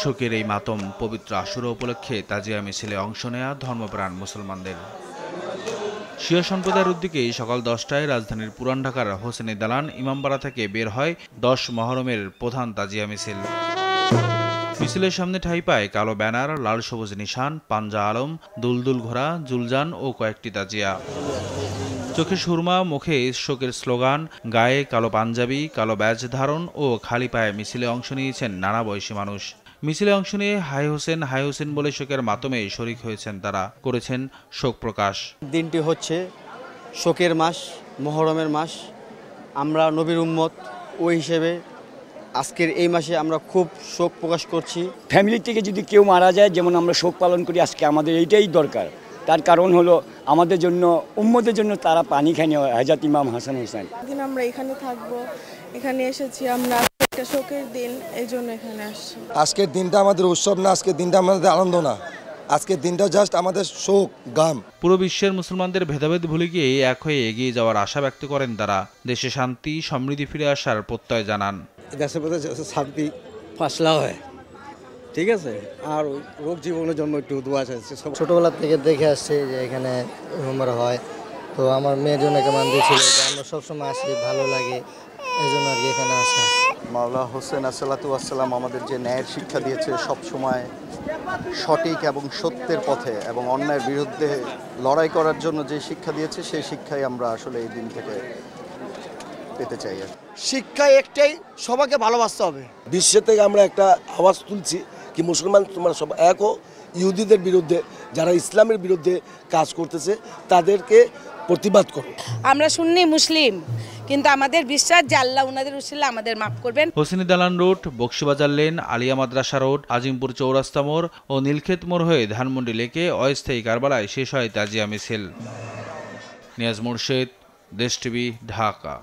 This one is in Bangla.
শোকের এই মাতম পবিত্র আশুরা উপলক্ষে তাজিয়া মিছিলে অংশ নেয়া ধর্মপ্রাণ মুসলমানদের। শিয়া সম্প্রদায়ের উদ্যোগে সকাল 10টায় রাজধানীর পুরান ঢাকার হোসেনি দালান ইমামবাড়া থেকে বের হয় 10 মহরমের প্রধান তাজিয়া মিছিল। মিছিলের সামনে ঠাঁই পায় কালো ব্যানার, লাল সবুজ নিশান, পাঞ্জা আলম, দুলদুল ঘোড়া, জুলজান ও কয়েকটি তাজিয়া। চোখে সুরমা, মুখে শোকের স্লোগান, গায়ে কালো পাঞ্জাবি, কালো ব্যাজ ধারণ ও খালি পায়ে মিছিলে অংশ নিয়েছেন নানা বয়সী মানুষ। মিছিলে অংশ নিয়ে হাই হোসেন বলে শোকের মাতমে শরিক হয়েছেন তারা, করেছেন শোক প্রকাশ। দিনটি হচ্ছে শোকের মাস, মুহররমের মাস। আমরা নবীর উম্মত, ওই হিসেবে আজকের এই মাসে আমরা খুব শোক প্রকাশ করছি। ফ্যামিলি থেকে যদি কেউ মারা যায়, যেমন আমরা শোক পালন করি, আজকে আমাদের এইটাই দরকার। তার কারণ হলো আমাদের জন্য, উম্মতের জন্য তারা পানি খানি হযরত ইমাম হাসান হোসেন। দিন আমরা এখানে থাকবো, এখানে এসেছি আমরা, একটা শোকের দিন, এই জন্য এখানে আসছি। আজকের দিনটা আমাদের উৎসব না, আজকের দিনটা আমাদের আনন্দ না, আজকের দিনটা জাস্ট আমাদের শোক গাম। পুরো বিশ্বের মুসলমানদের ভেদাভেদ ভুলে গিয়ে এক হয়ে এগিয়ে যাওয়ার আশা ব্যক্ত করেন তারা। দেশে শান্তি সমৃদ্ধি ফিরে আসার প্রত্যয় জানান। দেশের মধ্যে শান্তি ফাসলা হয়, ঠিক আছে, আর রোগ জীবনের জন্য একটু দোয়া চাইছে। ছোটবেলা থেকে দেখে আসছি যে এখানে উমরা হয়, তো আমার মেয়ের জন্য কেমন দিয়েছিল যে আমরা সবসময় আসি, ভালো লাগে, এই জন্য আর কি এখানে আসা। মাওলা হোসেন আসসালাতু আসসালাম আমাদের যে ন্যায়ের শিক্ষা দিয়েছে, সব সময় সঠিক এবং সত্যের পথে এবং অন্যায়ের বিরুদ্ধে লড়াই করার জন্য যে শিক্ষা দিয়েছে, সেই শিক্ষাই আমরা আসলে এই দিন থেকে পেতে চাই। শিক্ষা একটাই, সবাইকে ভালোবাসতে হবে। বিশ্ব থেকে আমরা একটা আওয়াজ তুলছি কি মুসলমান তোমরা সব এক হও, ইহুদিদের বিরুদ্ধে, যারা ইসলামের বিরুদ্ধে কাজ করতেছে তাদেরকে প্রতিবাদ করো। আমরা সুন্নি মুসলিম, কিন্তু আমাদের বিশ্বাস যে আল্লাহ উনাদের উসিলা আমাদের মাফ করবেন। হোসেনি দালান রোড, বক্সিবাজার লেন, আলিয়া মাদ্রাসা রোড, আজিমপুর চৌরাস্তা মোড় ও নীলক্ষেত মোড় হয়ে ধানমন্ডি লেকে অস্থায়ী কারবালায় শেষ হয় তাজিয়া মিছিল। নিয়াজ মুর্শেদ, দেশ টিভি, ঢাকা।